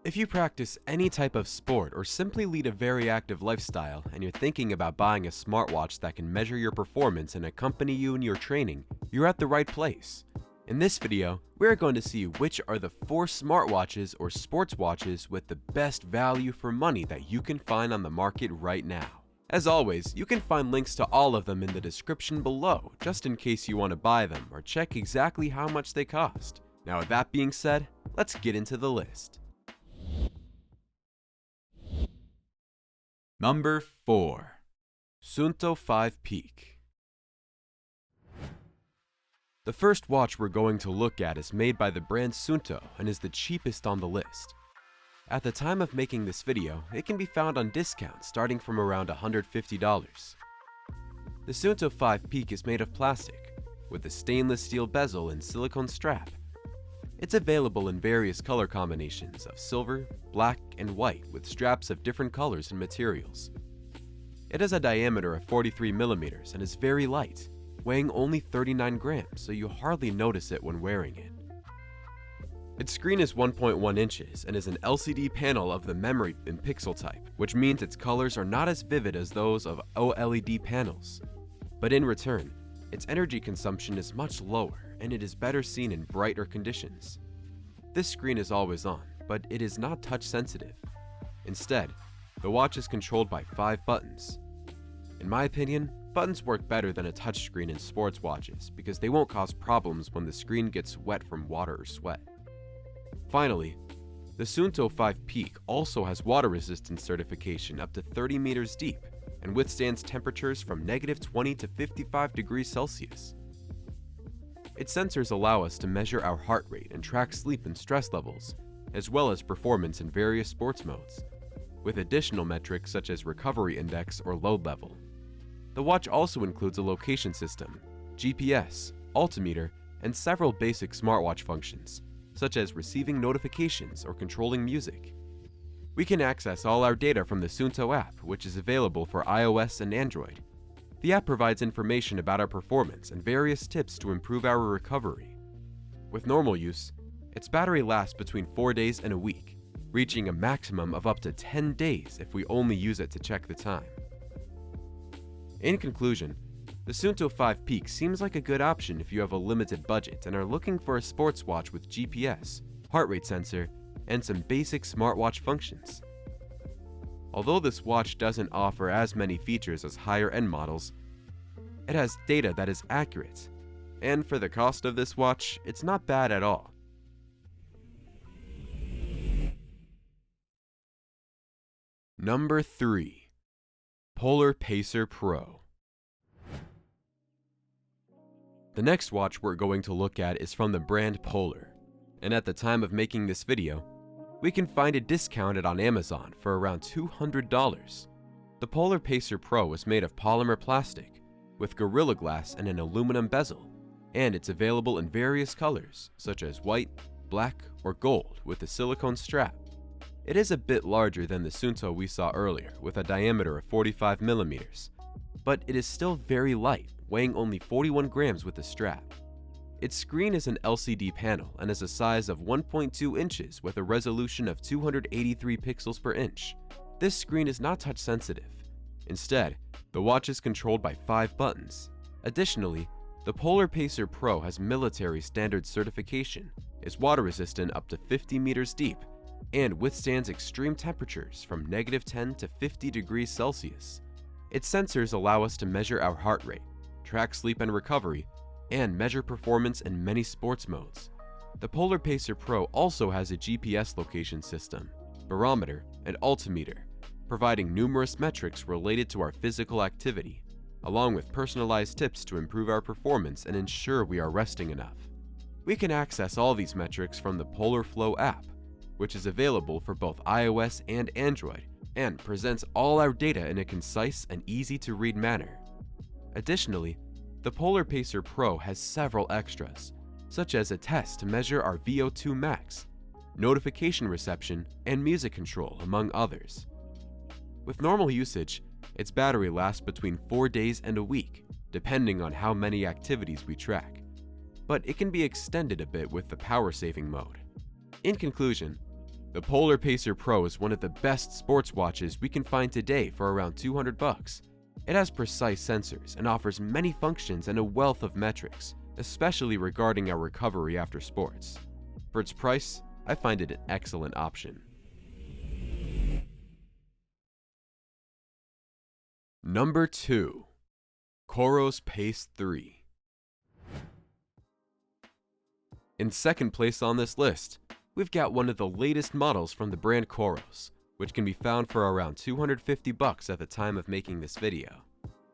If you practice any type of sport or simply lead a very active lifestyle and you're thinking about buying a smartwatch that can measure your performance and accompany you in your training, you're at the right place. In this video, we're going to see which are the 4 smartwatches or sports watches with the best value for money that you can find on the market right now. As always, you can find links to all of them in the description below, just in case you want to buy them or check exactly how much they cost. Now with that being said, let's get into the list. Number 4. Suunto 5 Peak. The first watch we're going to look at is made by the brand Suunto and is the cheapest on the list. At the time of making this video, it can be found on discount starting from around $150. The Suunto 5 Peak is made of plastic, with a stainless steel bezel and silicone strap. It's available in various color combinations of silver, black, and white with straps of different colors and materials. It has a diameter of 43 millimeters and is very light, weighing only 39 grams, so you hardly notice it when wearing it. Its screen is 1.1 inches and is an LCD panel of the memory in pixel type, which means its colors are not as vivid as those of OLED panels. But in return, its energy consumption is much lower and it is better seen in brighter conditions. This screen is always on, but it is not touch sensitive. Instead, the watch is controlled by 5 buttons. In my opinion, buttons work better than a touchscreen in sports watches because they won't cause problems when the screen gets wet from water or sweat. Finally, the Suunto 5 Peak also has water resistance certification up to 30 meters deep and withstands temperatures from -20 to 55 degrees Celsius. Its sensors allow us to measure our heart rate and track sleep and stress levels, as well as performance in various sports modes, with additional metrics such as recovery index or load level. The watch also includes a location system, GPS, altimeter, and several basic smartwatch functions, such as receiving notifications or controlling music. We can access all our data from the Suunto app, which is available for iOS and Android. The app provides information about our performance and various tips to improve our recovery. With normal use, its battery lasts between 4 days and a week, reaching a maximum of up to 10 days if we only use it to check the time. In conclusion, the Suunto 5 Peak seems like a good option if you have a limited budget and are looking for a sports watch with GPS, heart rate sensor, and some basic smartwatch functions. Although this watch doesn't offer as many features as higher-end models, it has data that is accurate, and for the cost of this watch, it's not bad at all. Number 3. Polar Pacer Pro. The next watch we're going to look at is from the brand Polar, and at the time of making this video, we can find it discounted on Amazon for around $200. The Polar Pacer Pro is made of polymer plastic, with Gorilla Glass and an aluminum bezel, and it's available in various colors, such as white, black, or gold with a silicone strap. It is a bit larger than the Suunto we saw earlier, with a diameter of 45 millimeters, but it is still very light, weighing only 41 grams with a strap. Its screen is an LCD panel and is a size of 1.2 inches with a resolution of 283 pixels per inch. This screen is not touch sensitive. Instead, the watch is controlled by 5 buttons. Additionally, the Polar Pacer Pro has military standard certification, is water resistant up to 50 meters deep, and withstands extreme temperatures from -10 to 50 degrees Celsius. Its sensors allow us to measure our heart rate, track sleep and recovery, and measure performance in many sports modes. The Polar Pacer Pro also has a GPS location system, barometer, and altimeter, providing numerous metrics related to our physical activity, along with personalized tips to improve our performance and ensure we are resting enough. We can access all these metrics from the Polar Flow app, which is available for both iOS and Android, and presents all our data in a concise and easy-to-read manner. Additionally, the Polar Pacer Pro has several extras, such as a test to measure our VO2 max, notification reception, and music control, among others. With normal usage, its battery lasts between 4 days and a week, depending on how many activities we track, but it can be extended a bit with the power-saving mode. In conclusion, The Polar Pacer Pro is one of the best sports watches we can find today for around $200. It has precise sensors and offers many functions and a wealth of metrics, especially regarding our recovery after sports. For its price, I find it an excellent option. Number 2. Coros Pace 3. In second place on this list, we've got one of the latest models from the brand Coros, which can be found for around $250 at the time of making this video.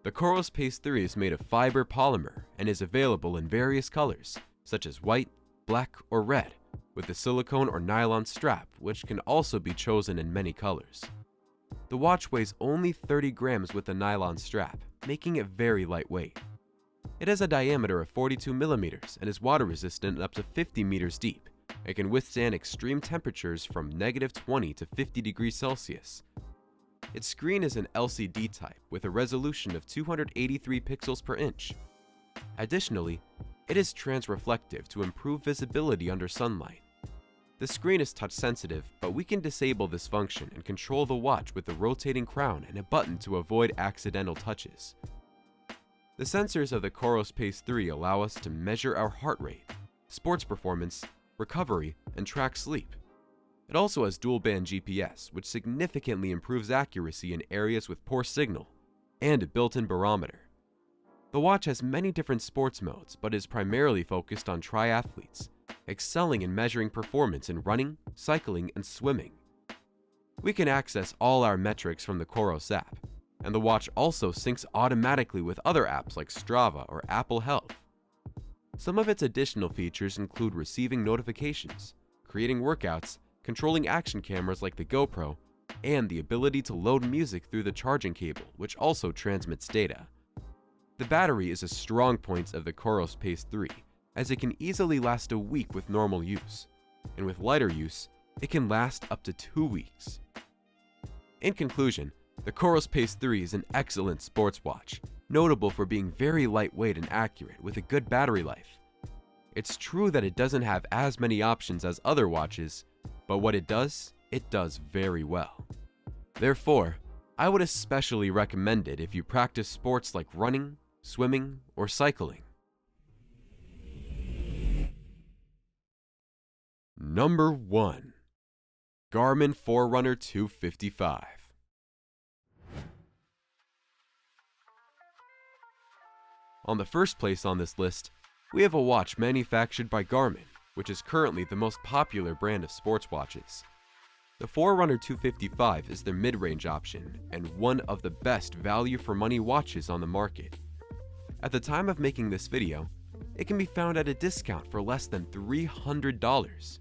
The Coros Pace 3 is made of fiber polymer and is available in various colors, such as white, black, or red, with a silicone or nylon strap, which can also be chosen in many colors. The watch weighs only 30 grams with a nylon strap, making it very lightweight. It has a diameter of 42 millimeters and is water resistant up to 50 meters deep. It can withstand extreme temperatures from -20 to 50 degrees Celsius. Its screen is an LCD type with a resolution of 283 pixels per inch. Additionally, it is transreflective to improve visibility under sunlight. The screen is touch sensitive, but we can disable this function and control the watch with a rotating crown and a button to avoid accidental touches. The sensors of the Coros Pace 3 allow us to measure our heart rate, sports performance, recovery, and track sleep. It also has dual-band GPS, which significantly improves accuracy in areas with poor signal, and a built-in barometer. The watch has many different sports modes, but is primarily focused on triathletes, excelling in measuring performance in running, cycling, and swimming. We can access all our metrics from the Coros app, and the watch also syncs automatically with other apps like Strava or Apple Health. Some of its additional features include receiving notifications, creating workouts, controlling action cameras like the GoPro, and the ability to load music through the charging cable, which also transmits data. The battery is a strong point of the Coros Pace 3, as it can easily last a week with normal use, and with lighter use, it can last up to 2 weeks. In conclusion, the Coros Pace 3 is an excellent sports watch, notable for being very lightweight and accurate with a good battery life. It's true that it doesn't have as many options as other watches, but what it does very well. Therefore, I would especially recommend it if you practice sports like running, swimming, or cycling. Number 1. Garmin Forerunner 255. On the first place on this list, we have a watch manufactured by Garmin, which is currently the most popular brand of sports watches. The Forerunner 255 is their mid-range option and one of the best value-for-money watches on the market. At the time of making this video, it can be found at a discount for less than $300.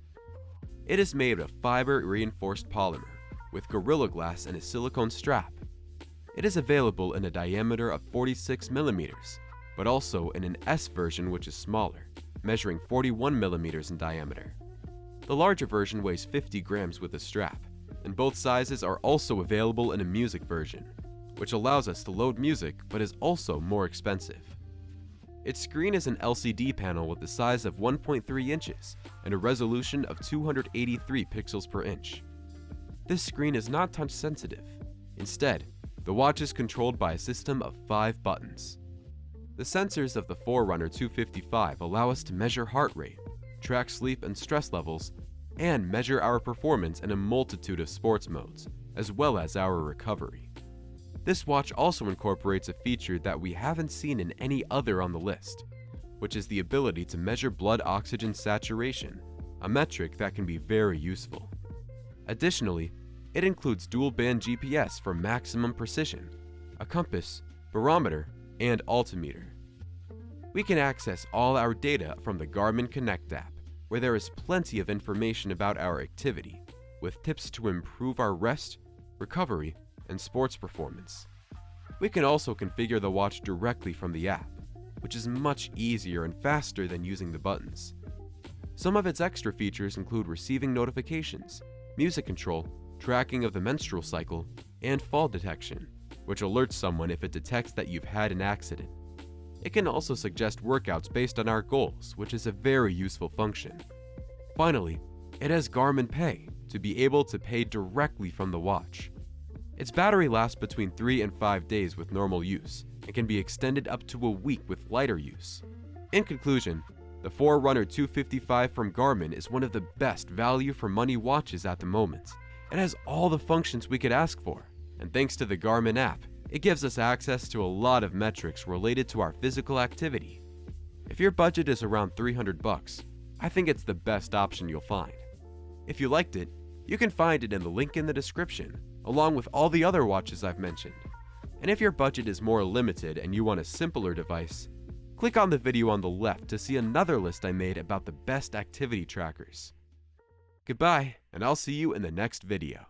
It is made of fiber-reinforced polymer with Gorilla Glass and a silicone strap. It is available in a diameter of 46 millimeters, but also in an S version which is smaller, measuring 41 millimeters in diameter. The larger version weighs 50 grams with a strap, and both sizes are also available in a music version, which allows us to load music but is also more expensive. Its screen is an LCD panel with the size of 1.3 inches and a resolution of 283 pixels per inch. This screen is not touch sensitive. Instead, the watch is controlled by a system of 5 buttons. The sensors of the Forerunner 255 allow us to measure heart rate, track sleep and stress levels, and measure our performance in a multitude of sports modes, as well as our recovery. This watch also incorporates a feature that we haven't seen in any other on the list, which is the ability to measure blood oxygen saturation, a metric that can be very useful. Additionally, it includes dual-band GPS for maximum precision, a compass, barometer, and altimeter. We can access all our data from the Garmin Connect app, where there is plenty of information about our activity, with tips to improve our rest, recovery, and sports performance. We can also configure the watch directly from the app, which is much easier and faster than using the buttons. Some of its extra features include receiving notifications, music control, tracking of the menstrual cycle, and fall detection, which alerts someone if it detects that you've had an accident. It can also suggest workouts based on our goals, which is a very useful function. Finally, it has Garmin Pay to be able to pay directly from the watch. Its battery lasts between 3 and 5 days with normal use and can be extended up to a week with lighter use. In conclusion, the Forerunner 255 from Garmin is one of the best value for money watches at the moment. It has all the functions we could ask for, and thanks to the Garmin app, it gives us access to a lot of metrics related to our physical activity. If your budget is around $300, I think it's the best option you'll find. If you liked it, you can find it in the link in the description, along with all the other watches I've mentioned. And if your budget is more limited and you want a simpler device, click on the video on the left to see another list I made about the best activity trackers. Goodbye, and I'll see you in the next video.